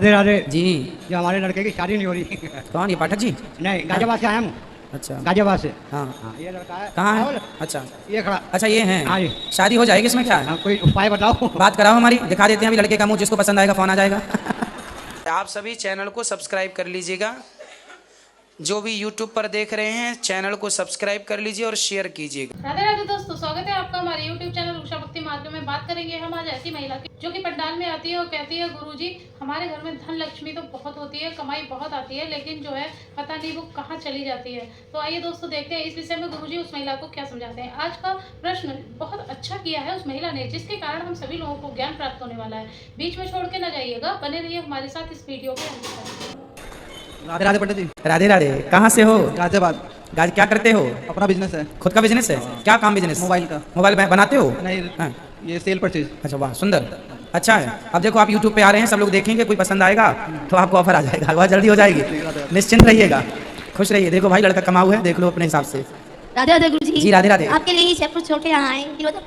राधे राधे जी। जो हमारे लड़के की शादी नहीं हो रही। कौन, ये पाठक जी? नहीं, गाजियाबाद से आया हूँ। अच्छा, गाजियाबाद से। हाँ। हाँ, ये लड़का है। कहाँ है? राहुल, अच्छा ये खड़ा। अच्छा, ये हैं। हाँ जी। शादी हो जाएगी, इसमें क्या है? हाँ, कोई उपाय बताओ। बात कराओ हमारी, दिखा देते हैं अभी लड़के का मुंह, जिसको पसंद आएगा फोन आ जाएगा। आप सभी चैनल को सब्सक्राइब कर लीजिएगा, जो भी YouTube पर देख रहे हैं चैनल को सब्सक्राइब कर लीजिए और शेयर कीजिएगा। राधे राधे दोस्तों, स्वागत है आपका हमारे YouTube चैनल उषा भक्ति मार्ग में। बात करेंगे हम आज ऐसी महिला की जो कि पंडाल में आती है और कहती है गुरुजी हमारे घर में धन लक्ष्मी तो बहुत होती है, कमाई बहुत आती है, लेकिन जो है पता नहीं वो कहाँ चली जाती है। तो आइए दोस्तों देखते हैं इस विषय में गुरुजी उस महिला को क्या समझाते हैं। आज का प्रश्न बहुत अच्छा किया है उस महिला ने, जिसके कारण हम सभी लोगों को ज्ञान प्राप्त होने वाला है। बीच में छोड़ के न जाइएगा, बने रहिए हमारे साथ इस वीडियो के अंत तक। राधे राधे पंडित जी। राधे राधे। कहाँ से हो? गाजियाबाद। गाज क्या करते हो? अपना बिजनेस है। खुद का बिजनेस है? क्या काम बिजनेस? मोबाइल का। मोबाइल बनाते हो? नहीं, हाँ। ये सेल परचेज। अच्छा, वाह सुंदर, अच्छा है। अब देखो आप YouTube पे आ रहे हैं, सब लोग देखेंगे, कोई पसंद आएगा तो आपको ऑफर आ जाएगा, बहुत जल्दी हो जाएगी, निश्चिंत रहिएगा, खुश रहिए। देखो भाई, लड़का कमाऊ है, देख लो अपने हिसाब से। राधे राधे गुरु जी। जी राधे राधे। आपके लिए ही जयपुर छोड़ के यहाँ आए,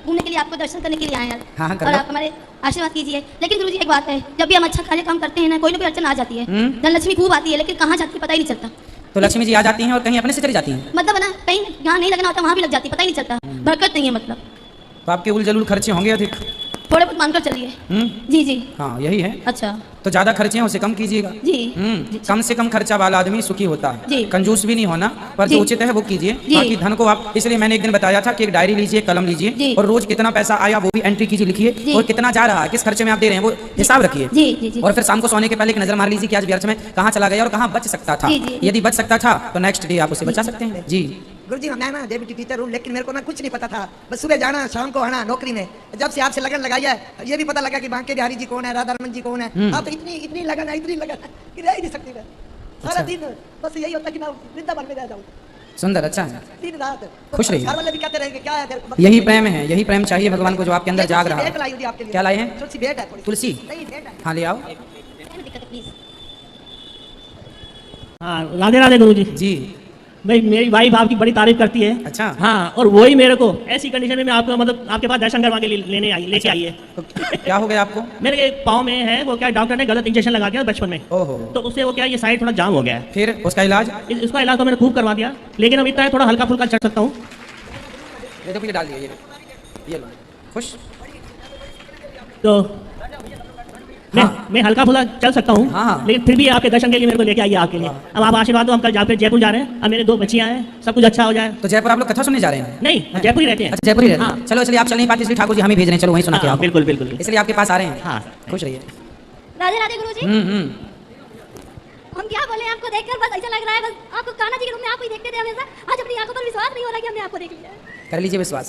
घूमने के लिए, आपको दर्शन करने के लिए आए हैं। हाँ, कर और लो। आप हमारे आशीर्वाद कीजिए। लेकिन गुरु जी एक बात है, जब भी हम अच्छा कार्य काम करते हैं ना कोई अड़चन आ जाती है। धन लक्ष्मी खूब आती है, लेकिन कहाँ जाती है पता ही नहीं चलता। तो लक्ष्मी जी आ जाती हैं और कहीं अपने से चली जाती हैं? मतलब ना कहीं जहाँ नहीं लगना होता वहाँ भी लग जाती है, पता ही नहीं चलता। बरकत नहीं है मतलब। तो आपके उल जलूल खर्चे होंगे अधिक? थोड़े बहुत मानकर चलिए। जी जी। हाँ यही है। अच्छा तो ज्यादा खर्चे हैं उसे कम कीजिएगा। जी। कम से कम खर्चा वाला आदमी सुखी होता है। जी। कंजूस भी नहीं होना, पर जो जी। उचित है वो कीजिए। जी। बाकी धन को आप, इसलिए मैंने एक दिन बताया था कि एक डायरी लीजिए, कलम लीजिए जी। और रोज कितना पैसा आया वो भी एंट्री कीजिए, लिखिए, जी। और कितना जा रहा है, किस खर्चे में आप दे रहे हैं वो हिसाब रखिए। जी जी जी। और फिर शाम को सोने के पहले एक नजर मार लीजिए कि आज व्यर्थ में कहाँ चला गया और कहाँ बच सकता था। जी, जी। यदि बच सकता था तो नेक्स्ट डे आप उसे बचा सकते हैं। जी। गुरुजी मैं ना डेप्यूटी टीचर हूँ, लेकिन मेरे को ना कुछ नहीं पता था। बस सुबह जाना शाम को आना नौकरी में। जब से आपसे लगन लगाई है ये भी पता लगा कि बांके बिहारी जी कौन है, राधा रमन जी कौन है। आप तो इतनी लगन है कि रह ही नहीं सकती मैं। सारा दिन बस यही होता कि मैं वृंदावन में रह जाऊँ सुंदर, अच्छा है, दिन रात। खुश रहिए। घर वाले भी कहते रहेंगे क्या है, यही प्रेम है, यही प्रेम चाहिए भगवान को जो आपके अंदर जाग रहा भेंट लाई है। हुई आपके लिए। क्या लाए हैं? तुलसी भेंट है थोड़ी। तुलसी? नहीं भेंट है। हाँ ले आओ। दिक्कत है प्लीज। हाँ राधे राधे गुरु जी। जी। भाई मेरी वाइफ आपकी बड़ी तारीफ करती है। अच्छा। हाँ, और वही मेरे को ऐसी कंडीशन में मैं आपको मतलब आपके पास दर्शन करवा के लेके आई है। तो क्या हो गया आपको? मेरे पाँव में है वो क्या, डॉक्टर ने गलत इंजेक्शन लगा दिया बचपन में। ओहो। तो उससे वो क्या, ये साइड थोड़ा जाम हो गया है। फिर उसका इलाज? इसका इलाज तो मैंने खूब करवा दिया, लेकिन अब इतना है थोड़ा हल्का फुल्का चढ़ सकता हूँ। ये देखो, ये डाल दिया, ये लो, खुश। तो हाँ। मैं हल्का फुल्का चल सकता हूँ। हाँ। लेकिन फिर भी आपके दर्शन के लिए मेरे को लेके आइए आपके लिए। अब आप आशीर्वाद दो, हम कल जयपुर जा रहे हैं। अब मेरे 2 बच्चियाँ हैं, सब कुछ अच्छा हो जाए। तो जयपुर आप लोग कथा सुनने जा रहे हैं? नहीं, जयपुर ही रहते हैं। अच्छा, जयपुर ही रहते हैं। हाँ। चलो, इसलिए आप चल नहीं पाते, इसलिए ठाकुर जी हमें भेज रहे हैं, चलो वहीं सुना के हाँ, आओ। बिल्कुल बिल्कुल। इसलिए आपके पास आ रहे हैं। हाँ। खुश रहिए। राधे राधे गुरु जी। हम क्या बोले, आपको देखकर बस ऐसा लग रहा है, बस आपको कान्हा जी के रूप में आपको ही देखते थे हमेशा। आज अपनी आंखों पर विश्वास नहीं हो रहा कि हमने आपको देख लिया है। कर लीजिए विश्वास।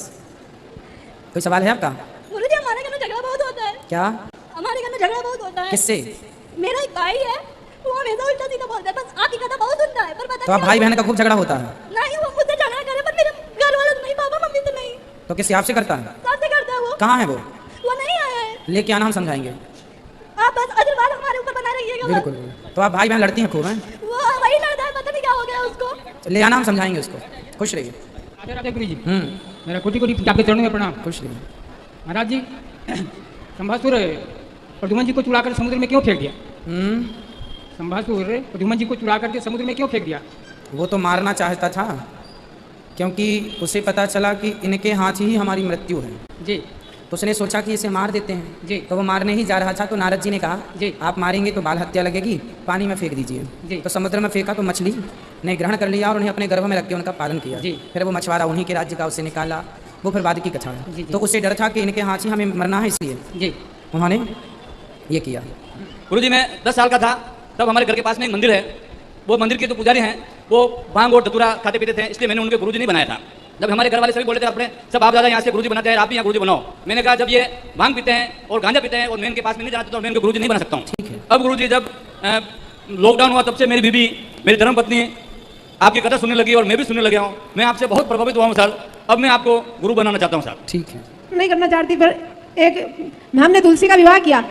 कोई सवाल है आपका? गुरु जी हमारे घर में झगड़ा बहुत होता है। क्या? हमारे घर में झगड़ा बहुत होता है। किससे? मेरा एक भाई है, वो हमेशा उल्टा सीधा बोलता है, बस आपकी कथा बहुत सुनता है, पर पता तो आप नहीं भाई बहन का खूब झगड़ा होता है? नहीं, वो मुझसे झगड़ा करे, पर मेरे घर वाले से नहीं, पापा मम्मी से नहीं, तो किससे, आपसे करता है? सबसे करता है वो। कहाँ है वो? वो नहीं आया है। लेके आना, हम समझाएंगे। आप बस आशीर्वाद हमारे ऊपर बना रखिएगा बस। बिल्कुल। तो आप भाई बहन लड़ती हैं खूब हैं? वो वही लड़ता है, पता नहीं क्या हो गया उसको। ले आना, हम समझाएंगे उसको। खुश रहिए। राधे राधे गुरु जी। मेरा कोटि कोटि आपके चरणों में प्रणाम। खुश रहिए। महाराज जी, संभासुर प्रद्युम्न जी को चुराकर समुद्र में क्यों फेंक दिया? संभासुर प्रद्युम्न जी को चुरा करके समुद्र में क्यों फेंक दिया? वो तो मारना चाहता था, क्योंकि उसे पता चला कि इनके हाथ ही हमारी मृत्यु है। जी तो उसने सोचा कि इसे मार देते हैं। जी। तो वो मारने ही जा रहा था, तो नारद जी ने कहा, जी। आप मारेंगे तो बाल हत्या लगेगी, पानी में फेंक दीजिए। जी। तो समुद्र में फेंका तो मछली ने ग्रहण कर लिया और उन्हें अपने गर्भ में रख के उनका पालन किया। जी। फिर वो मछुआरा उन्हीं के राज्य का उसे निकाला। वो फिर बाद की कथा जी, है। जी। तो उसे डर था कि इनके हाथ ही हमें मरना है, इसलिए जी। उन्होंने ये किया। गुरुजी मैं 10 साल का था, तब हमारे घर के पास में एक मंदिर है। वो मंदिर के जो पुजारी हैं वो भांग और धतूरा खाते पीते थे, इसलिए मैंने उनके गुरुजी नहीं बनाया था। जब हमारे घर वाले सभी बोले थे अपने सब आप ज़्यादा यहाँ से गुरुजी बनाते हैं, आप भी यहाँ गुरुजी बनाओ। मैंने कहा जब ये भांग पीते हैं और गांजा पीते हैं और मैं इनके पास में नहीं जाना चाहता, तो मैं इनके गुरुजी नहीं बना सकता हूँ। ठीक है। अब गुरुजी जब लॉकडाउन हुआ तब से मेरी बीबी, मेरी धर्मपत्नी आपकी कथा सुनने लगी और मैं भी सुनने लगा हूँ। मैं आपसे बहुत प्रभावित हुआ हूँ सर। अब मैं आपको गुरु बनाना चाहता हूँ सर। ठीक है। नहीं करना चाहती, पर एक हमने तुलसी का विवाह किया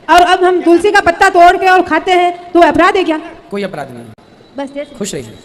और अब हम तुलसी का पत्ता तोड़ के और खाते हैं, तो अपराध है क्या? कोई अपराध नहीं। बस जैसे खुश रहिए।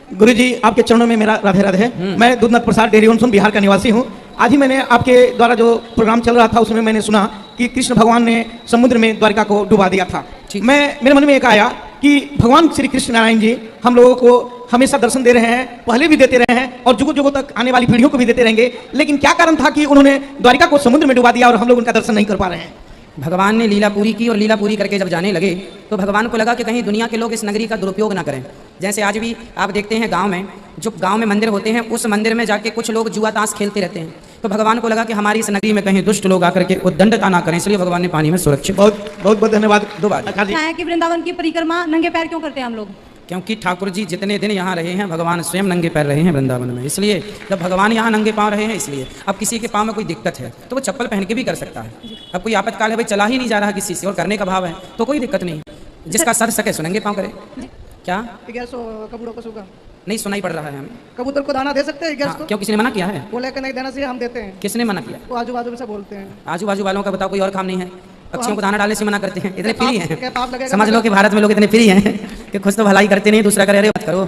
गुरु जी आपके चरणों में मेरा राधे राधे है। मैं दूधनाथ प्रसाद डेरी उनसुन बिहार का निवासी हूँ। आज ही मैंने आपके द्वारा जो प्रोग्राम चल रहा था उसमें मैंने सुना कि कृष्ण भगवान ने समुद्र में द्वारिका को डुबा दिया था। मेरे मन में एक आया कि भगवान श्री कृष्ण नारायण जी हम लोगों को हमेशा दर्शन दे रहे हैं, पहले भी देते रहे हैं और जुगों जुगों तक आने वाली पीढ़ियों को भी देते रहेंगे, लेकिन क्या कारण था कि उन्होंने द्वारिका को समुद्र में डुबा दिया और हम लोग उनका दर्शन नहीं कर पा रहे हैं? भगवान ने लीला पूरी की और लीला पूरी करके जब जाने लगे तो भगवान को लगा कि कहीं दुनिया के लोग इस नगरी का दुरुपयोग ना करें। जैसे आज भी आप देखते हैं गांव में, जो गांव में मंदिर होते हैं उस मंदिर में जाके कुछ लोग जुआ ताश खेलते रहते हैं, तो भगवान को लगा कि हमारी इस नगरी में कहीं दुष्ट लोग आकर के उद्दंडता ना करें, इसलिए भगवान ने पानी में सुरक्षित। बहुत धन्यवाद। दो बात है कि वृंदावन की परिक्रमा नंगे पैर क्यों करते हैं हम लोग? क्योंकि ठाकुर जी जितने दिन यहाँ रहे हैं भगवान स्वयं नंगे पैर रहे हैं वृंदावन में, इसलिए जब भगवान यहाँ नंगे पाँव रहे हैं इसलिए। अब किसी के पाँव में कोई दिक्कत है तो वो चप्पल पहन के भी कर सकता है। अब कोई आपातकाल है, भाई चला ही नहीं जा रहा किसी से और करने का भाव है तो कोई दिक्कत नहीं, जिसका सर सके सो नंगे पाँव करे। क्या कबूतरों को सूखा नहीं सुनाई पड़ रहा है हमें? कबूतर को दाना दे सकते हैं? हाँ, क्यों किसी ने मना किया है? बोले कि नहीं देना चाहिए, हम देते हैं। किसने मना किया? वो आजू बाजू में से बोलते हैं। आजू बाजू वालों का बताओ, कोई और काम नहीं है? पक्षियों को दाना डालने से मना करते हैं, इतने फ्री हैं। समझ लो कि भारत में लोग इतने फ्री हैं कि खुद तो भलाई करते नहीं, दूसरा करे अरे मत करो,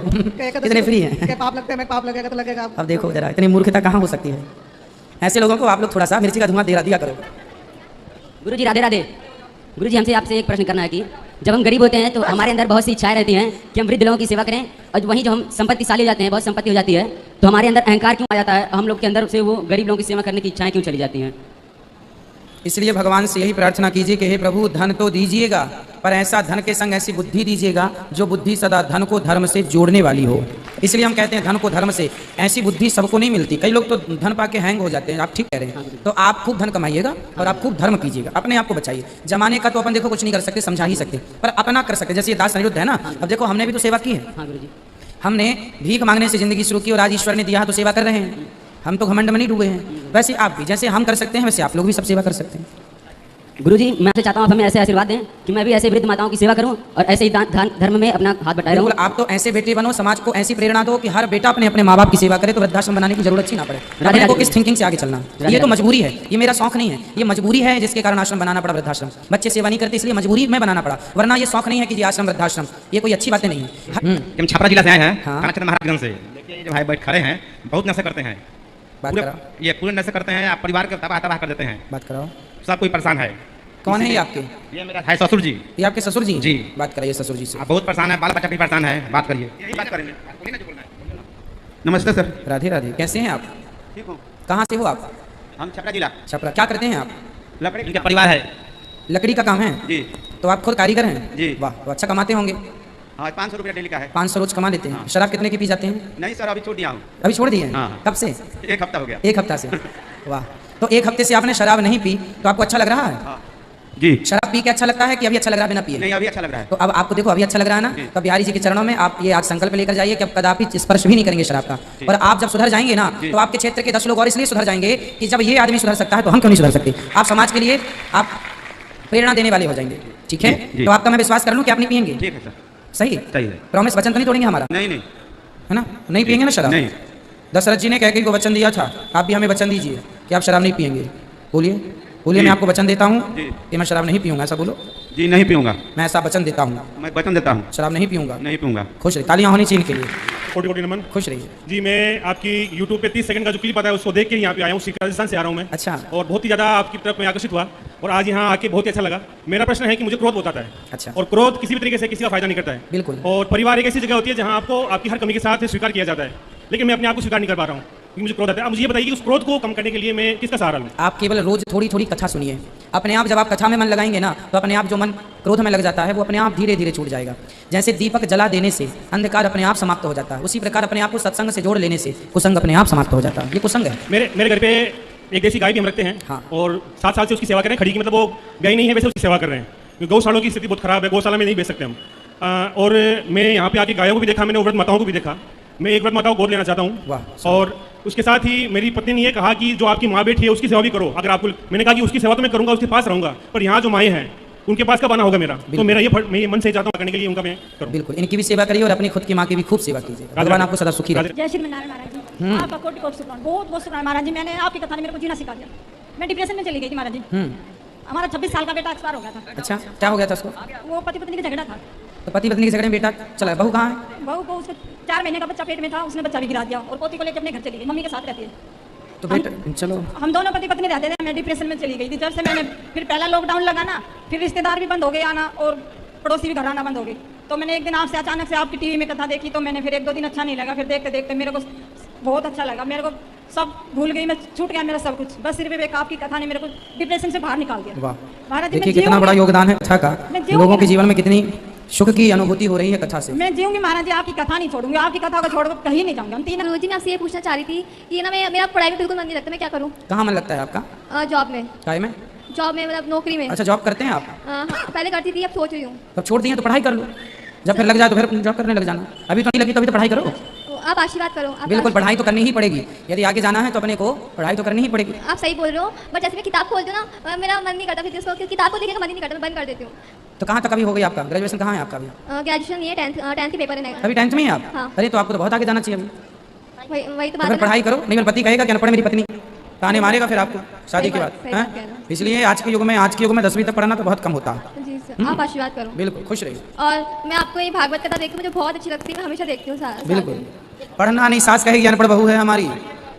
इतने फ्री हैं। पाप लगते हैं, पाप लगेगा तो लगेगा। अब देखो जरा इतनी मूर्खता कहाँ हो सकती है? ऐसे लोगों को आप लोग थोड़ा सा मिर्ची का धुआं दिया करो। गुरुजी राधे राधे। गुरुजी हमसे आपसे एक प्रश्न करना है कि जब हम गरीब होते हैं तो हमारे अंदर बहुत सी इच्छाएं रहती हैं कि हम वृद्ध लोगों की सेवा करें, और वहीं जब हम संपत्तिशाली हो जाते हैं, बहुत संपत्ति हो जाती है, तो हमारे अंदर अहंकार क्यों आ जाता है? हम लोग के अंदर से वो गरीब लोगों की सेवा करने की इच्छाएं क्यों चली जाती हैं? इसलिए भगवान से यही प्रार्थना कीजिए कि हे प्रभु धन तो दीजिएगा, पर ऐसा धन के संग ऐसी बुद्धि दीजिएगा जो बुद्धि सदा धन को धर्म से जोड़ने वाली हो। इसलिए हम कहते हैं धन को धर्म से, ऐसी बुद्धि सबको नहीं मिलती। कई लोग तो धन पाके हैंग हो जाते हैं, आप ठीक कह रहे हैं। तो आप खूब धन कमाइएगा और आप खूब धर्म कीजिएगा, अपने आप को बचाइए। जमाने का तो अपन देखो कुछ नहीं कर सकते, समझा ही सकते, पर अपना कर सकते। जैसे ये दास अनिरुद्ध है ना, अब देखो हमने भी तो सेवा की है। हमने भीख मांगने से जिंदगी शुरू की और आज ईश्वर ने दिया तो सेवा कर रहे हैं। हम तो घमंड में नहीं डूबे हैं। वैसे आप भी, जैसे हम कर सकते हैं वैसे आप लोग भी सब सेवा कर सकते हैं। गुरुजी मैं आपसे चाहता हूँ आप हमें ऐसे आशीर्वाद दें कि मैं भी ऐसे वृद्ध माताओं की सेवा करूँ और ऐसे ही धर्म में अपना हाथ बटाए रहूँ। आप तो ऐसे बेटे बनो, समाज को ऐसी प्रेरणा दो कि हर बेटा अपने अपने माँ बाप की सेवा करे, तो वृद्धाश्रम बनाने की जरूरत ही ना पड़े। अपने को इस थिंकिंग से आगे चलना, ये तो मजबूरी है, ये मेरा शौक नहीं है, ये मजबूरी है जिसके कारण आश्रम बनाना पड़ा, वृद्धाश्रम। बच्चे सेवा नहीं करते इसलिए मजबूरी में बनाना पड़ा, वरना ये शौक नहीं है कि आश्रम वृद्धाश्रम, ये कोई अच्छी बातें नहीं है। हम छपरा जिला से आए हैं, महाराजगंज से। देखिए जो भाई बैठ खड़े हैं बहुत नशा करते हैं, ये पूरे नशा करते हैं, आप परिवार को तबाह कर देते हैं। बात कराओ, सब कोई परेशान है। कौन है ये आपके? ये मेरा है ससुर जी। ये आपके ससुर जी? जी। बात कराइए ससुर जी से। आप बहुत परेशान है, बाल बच्चा भी परेशान है, बात करिए। यही बात करेंगे, बोलिए ना जो बोलना है। नमस्ते सर। राधे राधे। कैसे हैं आप? ठीक हूँ। कहाँ से हो आप? हम छपरा जिला। छपरा। क्या करते हैं आप? लकड़ी, इनका परिवार है। लकड़ी का काम है जी। तो आप खुद कारीगर हैं? जी। वाह, तो अच्छा कमाते होंगे। हाँ 500 रुपया डेली का है। 500 रोज कमा लेते हैं। शराब कितने की पी जाते हैं? नहीं सर अभी छोड़ दिया हूँ। अभी छोड़ दिए? हाँ। कब से? 1 हफ्ता हो गया। 1 हफ्ता से। वाह, तो 1 हफ्ते से आपने शराब नहीं पी तो आपको अच्छा लग रहा है? जी। शराब पी के अच्छा लगता है कि अभी अच्छा लग रहा है बिना पिए? नहीं अभी अच्छा लग रहा है। तो अब आपको देखो अभी अच्छा लग रहा है ना, तो बिहारी जी के चरणों में आप ये आज संकल्प लेकर जाइए कि अब कदापि स्पर्श भी नहीं करेंगे शराब का। और आप जब सुधर जाएंगे ना तो आपके क्षेत्र के 10 लोग और इसलिए सुधर जाएंगे कि जब ये आदमी सुधर सकता है तो हम क्यों नहीं सुधर सकते। आप समाज के लिए आप प्रेरणा देने वाले हो जाएंगे। ठीक है, तो आपका मैं विश्वास कर लूँ कि आप नहीं पियेंगे? ठीक है सर। सही है? प्रॉमिस वचन तो नहीं तोड़ेंगे हमारा? नहीं नहीं, है ना, नहीं पियेंगे ना शराब? नहीं। दशरथ जी ने कैकेयी को वचन दिया था, आप भी हमें वचन दीजिए कि आप शराब नहीं पियेंगे। बोलिए बोलिए, मैं आपको वचन देता हूँ कि मैं शराब नहीं पीऊंगा। ऐसा बोलो। जी नहीं पीऊंगा। मैं ऐसा वचन देता हूँ। मैं वचन देता हूँ शराब नहीं पीऊंगा। नहीं पीऊंगा। खुश रहिए, तालियां होनी चाहिए इनके लिए। कोटि नमन। खुश रहिए जी। मैं आपकी YouTube पे 30 सेकंड का जो क्लिप आता है उसको देख के यहाँ पे आया हूँ, राजस्थान से आ रहा हूँ मैं। अच्छा। और बहुत ही ज़्यादा आपकी तरफ मैं आकर्षित हुआ और आज यहाँ आके बहुत ही अच्छा लगा। मेरा प्रश्न है कि मुझे क्रोध बहुत आता है। अच्छा। और क्रोध किसी भी तरीके से किसी का फायदा नहीं करता है। बिल्कुल। और परिवार एक ऐसी जगह होती है जहाँ आपको आपकी हर कमी के साथ स्वीकार किया जाता है, लेकिन मैं अपने आप को स्वीकार नहीं कर पा रहा हूँ कि मुझे क्रोध आता है। अब मुझे ये बताइए कि उस क्रोध को कम करने के लिए मैं किसका सहारा लूँ? आप केवल रोज थोड़ी थोड़ी कथा सुनिए। अपने आप जब आप कथा में मन लगाएंगे ना तो अपने आप जो मन क्रोध में लग जाता है वो अपने आप धीरे धीरे छूट जाएगा। जैसे दीपक जला देने से अंधकार अपने आप समाप्त हो जाता है, उसी प्रकार अपने आप को सत्संग से जोड़ लेने से कुसंग अपने आप समाप्त हो जाता है। ये कुसंग है। मेरे घर पे एक देसी गाय भी हम रखते हैं। हाँ। और 7 साल से उसकी सेवा कर रहे हैं। खड़ी की मतलब वो गाय नहीं है, वैसे उसकी सेवा कर रहे हैं। गौशालों की स्थिति बहुत खराब है, गौशाला में नहीं बेच सकते हम। और मैं यहाँ पे आके गायों को भी देखा, मैंने व्रत माताओं को भी देखा। मैं एक व्रत माताओं को गोद लेना चाहता हूँ। और उसके साथ ही मेरी पत्नी ने ये कहा कि जो आपकी माँ बेटी है उसकी सेवा भी करो। अगर आपको, मैंने कहा कि उसकी सेवा तो मैं करूँगा, उसके पास रहूँगा, पर यहाँ जो माएँ हैं उनके पास कब आना होगा मेरा? तो मेरा मैं ये मन से चाहता हूँ करने के लिए उनका मैं करूँ। बिल्कुल, इनकी भी सेवा करिए और अपनी खुद की माँ की भी खूब सेवा कीजिए। भगवान आपको सदा सुखी रखे। जय श्री नारायण महाराज जी, आपका कोटि कोटि शुक्राना, बहुत बहुत शुक्राना महाराज जी। मैंने आपकी कथा ने मेरे को जीना सिखा दिया। मैं डिप्रेशन में चली गई थी महाराज जी। हमारा 26 साल का बेटा एक्सपायर हो गया था। अच्छा, क्या हो गया था उसको? वो पति पत्नी का झगड़ा था। तो पति पत्नी के झगड़े में बेटा चला, बहू कहाँ है? बहू को उसके 4 महीने का बच्चा पेट में था, उसने बच्चा भी गिरा दिया और पोती को लेकर अपने घर चली गई। मम्मी के साथ रहती है। तो बेटा चलो हम दोनों पति पत्नी रहते थे, मैं डिप्रेशन में चली गई थी। जब से मैंने फिर पहला लॉकडाउन लगा ना, फिर रिश्तेदार भी बंद हो गए आना और पड़ोसी भी घर आना बंद हो गई। तो मैंने एक दिन आपसे अचानक से आपकी टीवी में कथा देखी, तो मैंने फिर 1-2 दिन अच्छा नहीं लगा। फिर देखते देखते मेरे को बहुत अच्छा लगा, मेरे को सब भूल गई, मैं छूट गया मेरा सब कुछ। बस सिर्फ एक आपकी कथा ने मेरे को डिप्रेशन से बाहर निकाल दिया। वाह, महाराज जी, देखिए कितना बड़ा योगदान है कथा का, लोगों के जीवन में कितनी सुख की अनुभूति हो रही है कथा से। मैं जीऊंगी महाराज जी, आपकी कथा नहीं छोड़ूंगी, आपकी कथा को छोड़कर कहीं नहीं जाऊंगी। हम 3 गुरुजी मैं आपसे ये पूछना चाह रही थी कि ना मेरा पढ़ाई में बिल्कुल मन नहीं लगता, मैं क्या करूँ? कहाँ मन लगता है आपका? जॉब में। काय में? जॉब में मतलब नौकरी में। अच्छा, जॉब करते हैं आप? हाँ, पहले करती थी, अब सोच रही हूँ। तब छोड़ दिए तो पढ़ाई कर लो, जब फिर लग जाए तो फिर जॉब करने लग जाना। अभी तो नहीं लगी तो अभी तो पढ़ाई करो। तो आप आशीर्वाद करो। बिल्कुल, पढ़ाई तो करनी ही पड़ेगी, यदि आगे जाना है तो अपने को पढ़ाई तो करनी ही पड़ेगी। आप सही बोल रहे हो, बट जैसे मैं किताब खोलती हूँ ना, मेरा मन नहीं करता फिर इसको, किताब को देखने का मन ही नहीं करता, मैं बंद कर देती हूँ। तो कहाँ तक अभी हो गई आपका ग्रेजुएशन? कहाँ है आपका अभी? ग्रेजुएशन नहीं है, 10th के पेपर है। अभी 10th में ही आप? हाँ। अरे तो आपको तो बहुत आगे जाना चाहिए अभी। वही तो तो बात फिर है। पढ़ाई करो, नहीं मेरा पति कहेगा कि अनपढ़ मेरी पत्नी, ताने मारेगा फिर आपको शादी के बाद। इसलिए आज के युग में 10वीं तक पढ़ना तो बहुत कम होता है। जी सर, आप आशीर्वाद करो। बिल्कुल, खुश रहिए। और मैं आपको ये भागवत कथा देखती हूँ, मुझे बहुत अच्छी लगती है, मैं हमेशा देखती हूँ। बिल्कुल, पढ़ना नहीं, सास कहेगी अनपढ़ बहू है हमारी,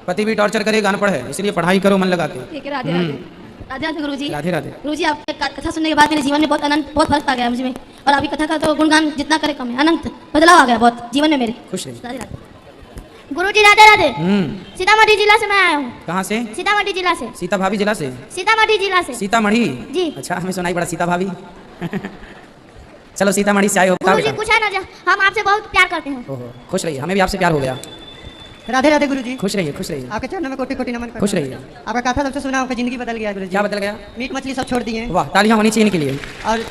पति भी टॉर्चर करेगा अनपढ़ है, इसलिए पढ़ाई करो मन लगा के। ठीक है, राधे राधे। राधे राधे गुरुजी। राधे राधे। गुरुजी, आपकी कथा सुनने के बाद मेरे जीवन में बहुत आनंद, बहुत फर्क आ गया मुझे में। और आपकी कथा का तो गुणगान जितना करे कम है, अनंत बदलाव आ गया बहुत जीवन में मेरे। खुश रहिए। राधे राधे गुरुजी। राधे राधे। सीतामढ़ी जिला से मैं आया हूँ। कहाँ से? सीतामढ़ी जिला से। सीता भाभी जिला से? सीतामढ़ी जिला से। सीतामढ़ी जी। अच्छा, हमें सुनाई पड़ा सीता भाभी। चलो सीतामढ़ी से आए हो। गुरुजी कुछ है ना, हम आपसे बहुत प्यार करते हैं। ओहो, खुश रहिए, हमें भी आपसे प्यार हो गया। राधे राधे गुरुजी। खुश रहिए, खुश रहिए। आपके चरणों में कोटि कोटि नमन करता हूं। खुश रहिए। आपका कथा सबसे सुना, आपकी जिंदगी बदल गया गुरुजी। क्या बदल गया? मीट मछली सब छोड़ दिए। वाह, तालियां होनी चाहिए इनके लिए। और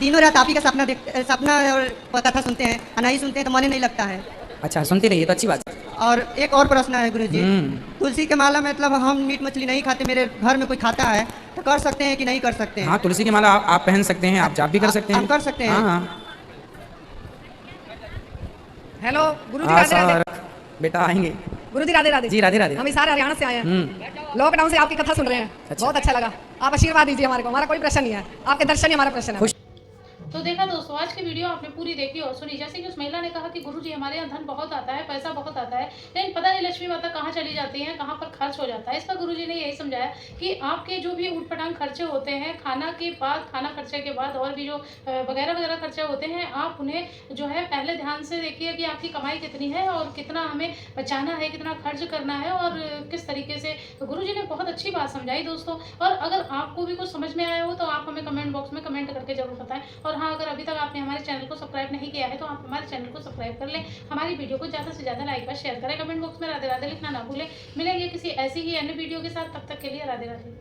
दिनों रात आप ही का सपना और कथा सुनते हैं, नहीं सुनते हैं तो मन नहीं लगता है। अच्छा, सुनते रहिए तो अच्छी बात है। और एक और प्रश्न है गुरुजी, तुलसी के माला मतलब हम मीट मछली नहीं खाते, मेरे घर में कोई खाता है तो कर सकते हैं कि नहीं कर सकते हैं? हाँ, तुलसी की माला आप पहन सकते हैं, आप जाप भी कर सकते हैं। हम कर सकते हैं। हाँ। हेलो गुरुजी, राधे राधे। बेटा आएंगे। गुरुजी राधे राधे। जी राधे राधे। हम सारे हरियाणा से आए हैं, लॉकडाउन से आपकी कथा सुन रहे हैं। बहुत अच्छा लगा, आप आशीर्वाद दीजिए हमारे को, हमारा कोई प्रश्न नहीं है, आपके दर्शन ही हमारा प्रश्न है। तो देखा दोस्तों, आज की वीडियो आपने पूरी देखी और सुनी। जैसे कि उस महिला ने कहा कि गुरुजी हमारे यहाँ धन बहुत आता है, पैसा बहुत आता है, लेकिन पता नहीं लक्ष्मी माता कहाँ चली जाती हैं, कहाँ पर खर्च हो जाता है। इसका गुरुजी ने यही समझाया कि आपके जो भी ऊटपटांग खर्चे होते हैं, खाना के बाद, खाना खर्चे के बाद और भी जो वगैरह वगैरह खर्चे होते हैं, आप उन्हें जो है पहले ध्यान से देखिए कि आपकी कमाई कितनी है और कितना हमें बचाना है, कितना खर्च करना है और किस तरीके से। तो गुरुजी ने बहुत अच्छी बात समझाई दोस्तों। और अगर आपको भी कुछ समझ में आया हो तो आप हमें कमेंट बॉक्स में कमेंट करके जरूर बताएं। और हाँ, अगर अभी तक आपने हमारे चैनल को सब्सक्राइब नहीं किया है तो आप हमारे चैनल को सब्सक्राइब कर लें, हमारी वीडियो को ज़्यादा से ज़्यादा लाइक और शेयर करें, कमेंट बॉक्स में राधे राधे लिखना ना भूलें। मिलेंगे किसी ऐसी ही अन्य वीडियो के साथ, तब तक के लिए राधे राधे।